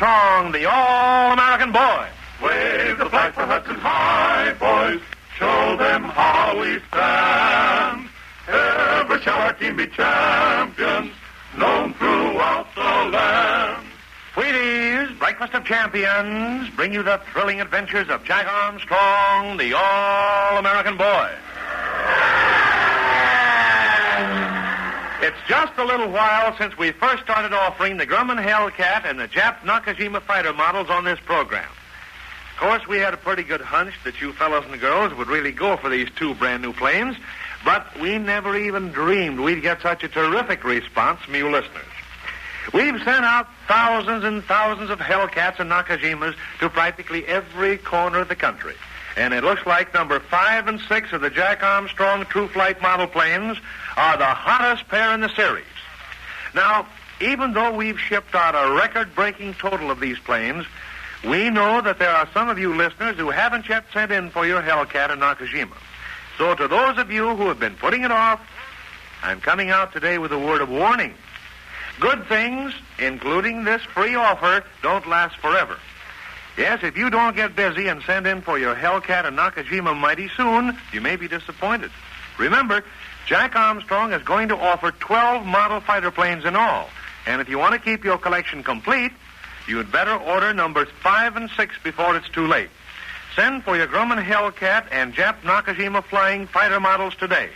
Armstrong, the All-American Boy. Wave the flag for Hudson High, boys. Show them how we stand. Ever shall our team be champions, known throughout the land. Wheaties, Breakfast of Champions, bring you the thrilling adventures of Jack Armstrong, the All-American Boy. It's just a little while since we first started offering the Grumman Hellcat and the Jap Nakajima fighter models on this program. Of course, we had a pretty good hunch that you fellows and girls would really go for these two brand new planes, but we never even dreamed we'd get such a terrific response from you listeners. We've sent out thousands and thousands of Hellcats and Nakajimas to practically every corner of the country. And it looks like number 5 and 6 of the Jack Armstrong True Flight model planes are the hottest pair in the series. Now, even though we've shipped out a record-breaking total of these planes, we know that there are some of you listeners who haven't yet sent in for your Hellcat and Nakajima. So to those of you who have been putting it off, I'm coming out today with a word of warning. Good things, including this free offer, don't last forever. Yes, if you don't get busy and send in for your Hellcat and Nakajima mighty soon, you may be disappointed. Remember, Jack Armstrong is going to offer 12 model fighter planes in all. And if you want to keep your collection complete, you'd better order numbers 5 and 6 before it's too late. Send for your Grumman Hellcat and Jap Nakajima flying fighter models today.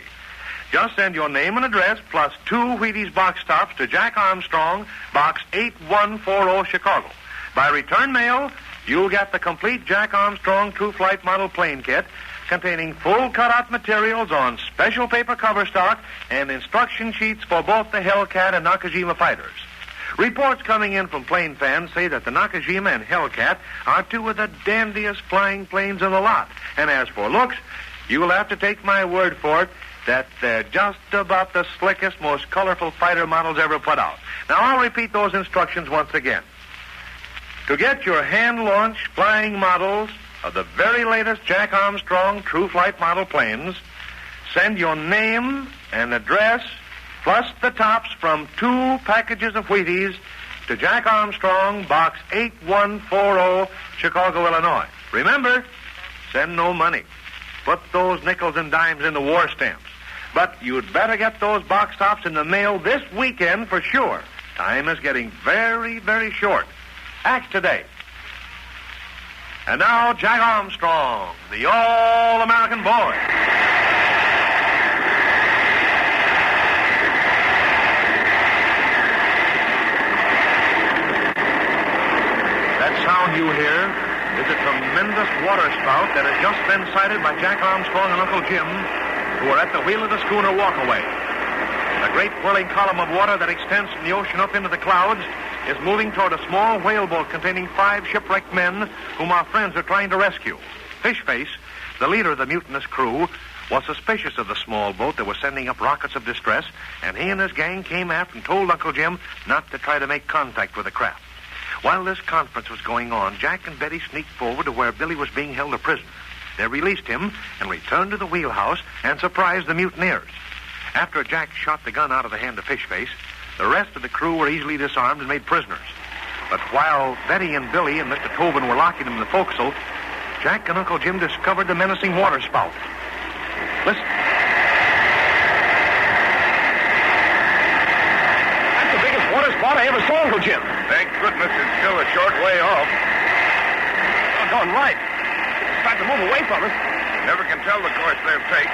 Just send your name and address plus 2 Wheaties box tops to Jack Armstrong, Box 8140, Chicago. By return mail, you'll get the complete Jack Armstrong True Flight model plane kit containing full cutout materials on special paper cover stock and instruction sheets for both the Hellcat and Nakajima fighters. Reports coming in from plane fans say that the Nakajima and Hellcat are two of the dandiest flying planes in the lot. And as for looks, you'll have to take my word for it that they're just about the slickest, most colorful fighter models ever put out. Now, I'll repeat those instructions once again. To get your hand-launched flying models of the very latest Jack Armstrong True Flight model planes, send your name and address plus the tops from 2 packages of Wheaties to Jack Armstrong, Box 8140, Chicago, Illinois. Remember, send no money. Put those nickels and dimes in the war stamps. But you'd better get those box tops in the mail this weekend for sure. Time is getting very, very short. Act today. And now, Jack Armstrong, the All-American Boy. That sound you hear is a tremendous waterspout that has just been sighted by Jack Armstrong and Uncle Jim, who are at the wheel of the schooner Walkaway. A great whirling column of water that extends from the ocean up into the clouds is moving toward a small whaleboat containing 5 shipwrecked men whom our friends are trying to rescue. Fishface, the leader of the mutinous crew, was suspicious of the small boat that was sending up rockets of distress, and he and his gang came aft and told Uncle Jim not to try to make contact with the craft. While this conference was going on, Jack and Betty sneaked forward to where Billy was being held a prisoner. They released him and returned to the wheelhouse and surprised the mutineers. After Jack shot the gun out of the hand of Fishface, the rest of the crew were easily disarmed and made prisoners. But while Betty and Billy and Mr. Tobin were locking them in the forecastle, Jack and Uncle Jim discovered the menacing waterspout. Listen. That's the biggest waterspout I ever saw, Uncle Jim. Thank goodness it's still a short way off. Oh, darn right. It's starting to move away from us. Never can tell the course they'll take.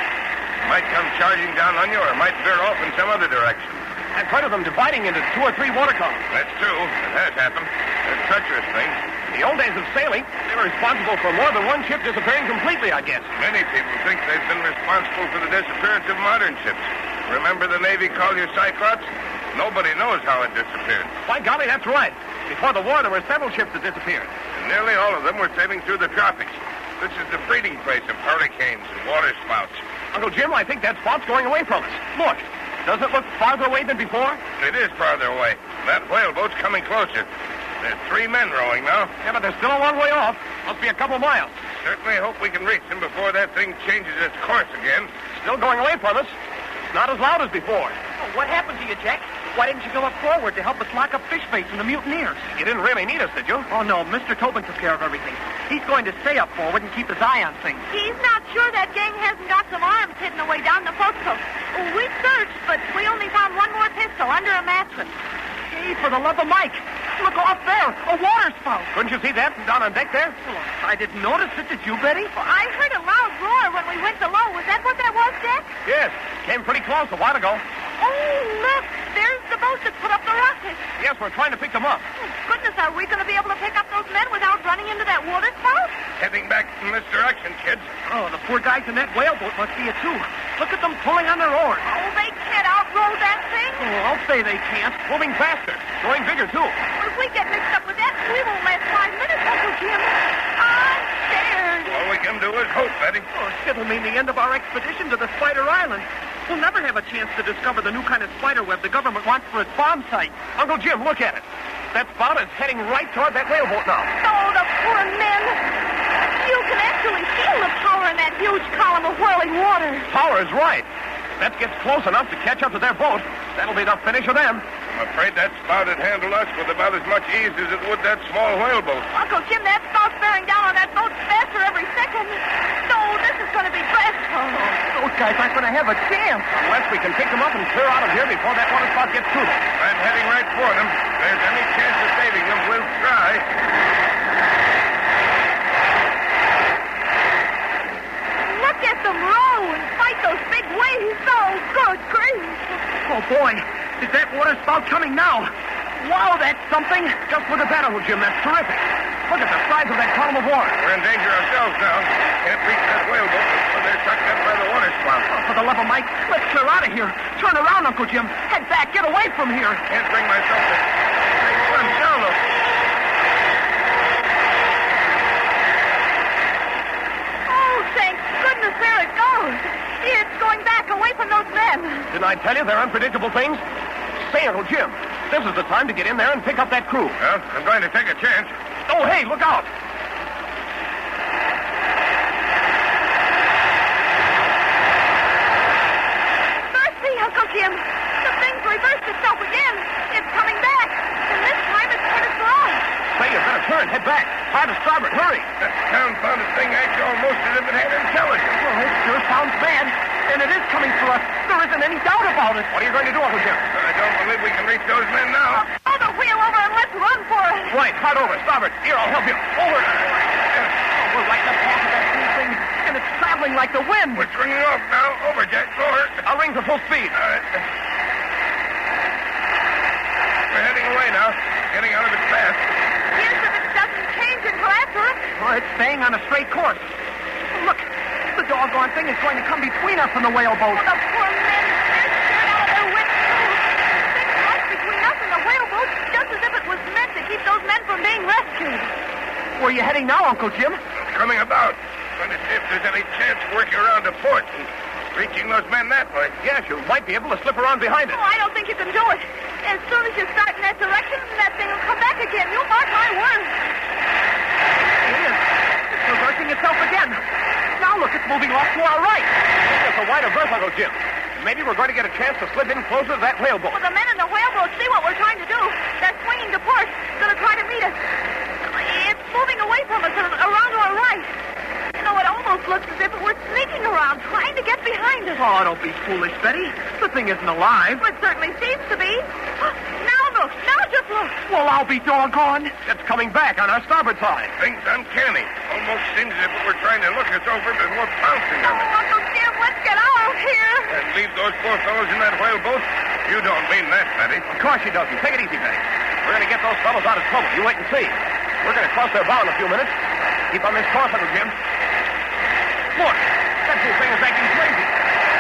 Might come charging down on you or might veer off in some other direction. I've heard of them dividing into 2 or 3 water columns. That's true. It has happened. They're treacherous things. In the old days of sailing, they were responsible for more than one ship disappearing completely, I guess. Many people think they've been responsible for the disappearance of modern ships. Remember the Navy collier Cyclops? Nobody knows how it disappeared. By golly, that's right. Before the war, there were several ships that disappeared. And nearly all of them were sailing through the tropics. This is the breeding place of hurricanes and waterspouts. Uncle Jim, I think that spot's going away from us. Look, does it look farther away than before? It is farther away. That whaleboat's coming closer. There's 3 men rowing now. Yeah, but they're still a long way off. Must be a couple miles. Certainly hope we can reach them before that thing changes its course again. Still going away from us. Not as loud as before. Oh, what happened to you, Jack? Why didn't you go up forward to help us lock up Fishface and the mutineers? You didn't really need us, did you? Oh, no. Mr. Tobin took care of everything. He's going to stay up forward and keep his eye on things. He's not sure that gang hasn't got some arms hidden away down the forecastle. We searched, but we only found one more pistol under a mattress. Hey, for the love of Mike. Look off there. A waterspout. Couldn't you see that from down on deck there? Well, I didn't notice it. Did you, Betty? Well, I heard a loud roar when we went below. Was that what that was, Jack? Yes. Came pretty close a while ago. Oh, look. There's the boat that put up the rockets. Yes, we're trying to pick them up. Oh, goodness, are we going to be able to pick up those men without running into that waterspout? Heading back in this direction, kids. Oh, the poor guys in that whaleboat must be it, too. Look at them pulling on their oars. Oh, they can't outrow that thing. Oh, I'll say they can't. Moving faster. Growing bigger, too. Well, if we get mixed up with that, we won't last 5 minutes, Uncle Jim. I'm scared. All we can do is hope, Betty. Oh, it'll mean the end of our expedition to the Spider Island. We'll never have a chance to discover the new kind of spider web the government wants for its bomb site. Uncle Jim, look at it. That spout is heading right toward that whaleboat now. Oh, the poor men. You can actually feel the power in that huge column of whirling water. Power is right. That gets close enough to catch up to their boat. That'll be the finish of them. I'm afraid that spout would handle us with about as much ease as it would that small whaleboat. Uncle Jim, that spout's bearing down on that boat faster every second. No, this is going to be dreadful. Those guys aren't going to have a chance. Unless we can pick them up and clear out of here before that waterspout gets to them. I'm heading right for them. If there's any chance of saving them, we'll try. Look at them row and fight those big waves. Oh, good grief. Oh, boy. Is that waterspout coming now? Wow, that's something. Just look at that, Uncle Jim. That's terrific. Look at the size of that column of water. We're in danger ourselves now. Can't reach that whaleboat before they're sucked up by the waterspout. Oh, for the love of Mike, let's clear out of here. Turn around, Uncle Jim. Head back. Get away from here. Can't bring myself to... Hey, Slim, down, look. Oh, thank goodness, there it goes. It's going back away from those men. Didn't I tell you they're unpredictable things? Say, Uncle Jim, this is the time to get in there and pick up that crew. Well, I'm going to take a chance. Oh, hey, look out. Mercy, Uncle Jim. The thing's reversed itself again. It's coming back. And this time it's headed for us. Say, you better turn. Head back. Hard to starboard. Hurry. That confounded thing acts almost as if it had intelligence. Well, it sure sounds bad. And it is coming for us. There isn't any doubt about it. What are you going to do, Uncle Jim? I don't believe we can reach those men now. Throw the wheel over and let's run for it. Right, hard over. Starboard. Here, I'll help you. Over. Oh, we're right in the path of that cool thing, and it's traveling like the wind. We're swinging off now. Over, Jack. Lower. I'll ring for full speed. All right. We're heading away now. Getting out of its path. Here's if it doesn't change and go after us. Oh, it's staying on a straight course. Look, the doggone thing is going to come between us and the whaleboat. Oh, the poor men. They're scared out of their wits, too. Things right between us and the whaleboat, just as if it was meant to keep those men from being rescued. Where are you heading now, Uncle Jim? Coming about. Going to see if there's any chance of working around to port and reaching those men that way. Yes, you might be able to slip around behind it. Oh, I don't think you can do it. As soon as you start in that direction, that thing will come back again. You mark my words. It is. It's reversing itself again. Now look, it's moving off to our right. It's a wider berth, Uncle Jim. Maybe we're going to get a chance to slip in closer to that whaleboat. Well, the men in the whaleboat see what we're trying to do. They're swinging to port. Going to try to meet us. It's moving away from us and around to our right. You know, it almost looks as if it were sneaking around, trying to get behind us. Oh, don't be foolish, Betty. The thing isn't alive. Well, it certainly seems to be. Now look. Now just look. Well, I'll be doggone. It's coming back on our starboard side. Things uncanny. Almost seems as if it were trying to look us over before pouncing on us. Oh, Uncle Jim, let's get out of here. And leave those poor fellows in that whaleboat? You don't mean that, Betty. Of course she doesn't. Take it easy, Betty. We're going to get those fellows out of trouble. You wait and see. We're going to cross their bow in a few minutes. Keep on this course, Uncle Jim. Look, that whole thing is acting crazy.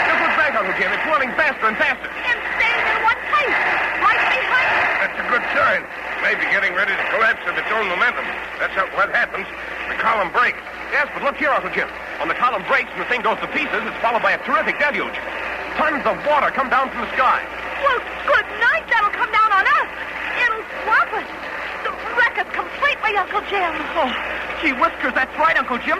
Just look back, Uncle Jim. It's whirling faster and faster. And staying in one place, right behind us. That's a good sign. Maybe getting ready to collapse of its own momentum. That's what happens. The column breaks. Yes, but look here, Uncle Jim. When the column breaks and the thing goes to pieces, it's followed by a terrific deluge. Tons of water come down from the sky. Well, good night. That'll come down on us. It'll swamp us. Wreck us completely, Uncle Jim. Oh, gee whiskers, that's right, Uncle Jim.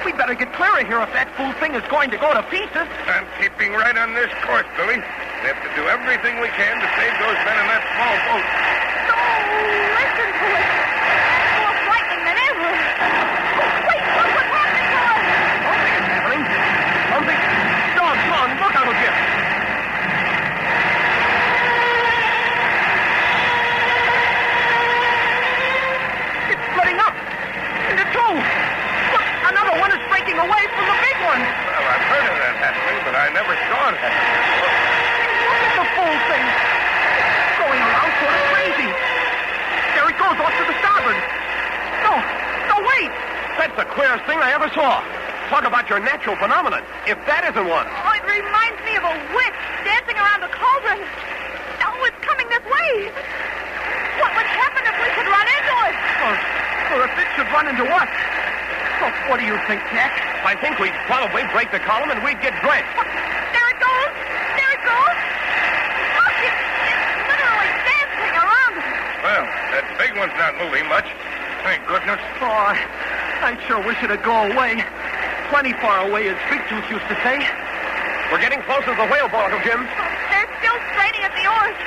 We'd better get clear of here if that fool thing is going to go to pieces. I'm keeping right on this course, Billy. We have to do everything we can to save those men in that small boat. No, listen to it. It's more frightening than ever. Oh, wait, look what's happening to us. Something is happening. Something. Doggone, look out, Jim. It's splitting up into two. Look, another one is breaking away from the big one. Well, I've heard of that happening, but I never saw it happen. Look at the fool thing. It's going around sort of crazy. There it goes off to the starboard. No, wait. That's the queerest thing I ever saw. Talk about your natural phenomenon. If that isn't one. Oh, it reminds me of a witch dancing around a cauldron. Oh, it's coming this way. What would happen if we could run into it? Well, if it should run into what? Well, what do you think, Jack? I think we'd probably break the column and we'd get drenched. There it goes. There it goes. Look, it's literally dancing around us. Well, that big one's not moving much. Thank goodness. Oh, I sure wish it'd go away. Plenty far away, as Big Tooth used to say. We're getting closer to the whale boat, Uncle Jim. They're still straining at the oars,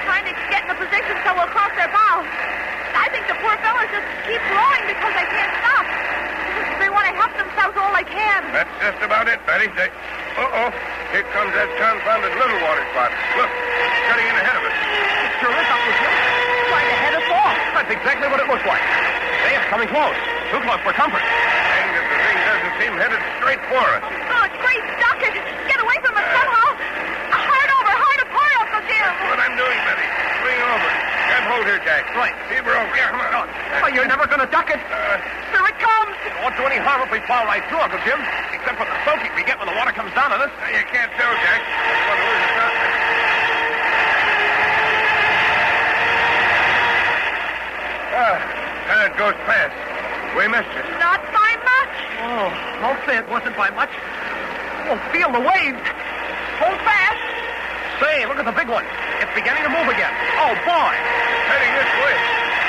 trying to get in a position so we'll cross their bow. I think the poor fellas just keep rowing because they can't stop. They want to help themselves all they can. That's just about it, Betty. Uh-oh. Here comes that confounded little water spot. Look, it's cutting in ahead of us. It sure is, Uncle Jim. Trying to head us off. That's exactly what it looks like. They are coming close. Too close for comfort. Dang, the thing doesn't seem headed straight for us. Oh, great Duckett. Get away from us somehow. Hard apart, Uncle Jim. That's what I'm doing, Betty. Swing over. Grab hold here, Jack. Right. Heave her over. Yeah, come on. Oh, you're never going to duck it. Here it comes. It won't do any harm if we plow right through, Uncle Jim. Except for the soaking we get when the water comes down on us. You can't tell, Jack. It goes fast. We missed it. Not by much. Oh, don't say it wasn't by much. Oh, feel the waves. Hold fast. Say, look at the big one. It's beginning to move again. Oh, boy. It's heading this way.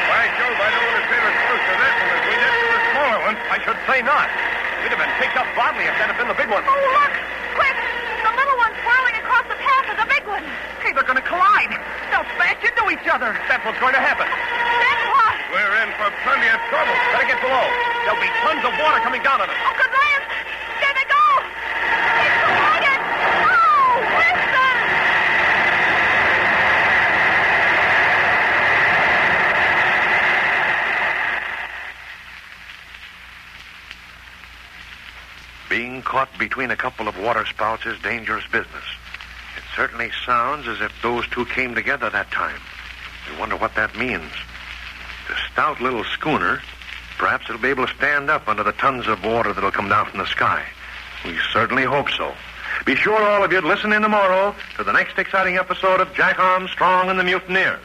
By Jove, I don't want to sail as close to that one as we did to the smaller one. I should say not. We'd have been picked up bodily if that had been the big one. Oh, look. Quick. The little one's whirling across the path of the big one. Hey, they're going to collide. They'll smash into each other. That's what's going to happen. Then what? We're in for plenty of trouble. Better get below. There'll be tons of water coming down on us. Oh, good land. There they go. It's collided. Oh, listen. Being caught between a couple of waterspouts is dangerous business. It certainly sounds as if those two came together that time. I wonder what that means. The stout little schooner, perhaps it'll be able to stand up under the tons of water that'll come down from the sky. We certainly hope so. Be sure all of you to listen in tomorrow to the next exciting episode of Jack Armstrong and the Mutineers.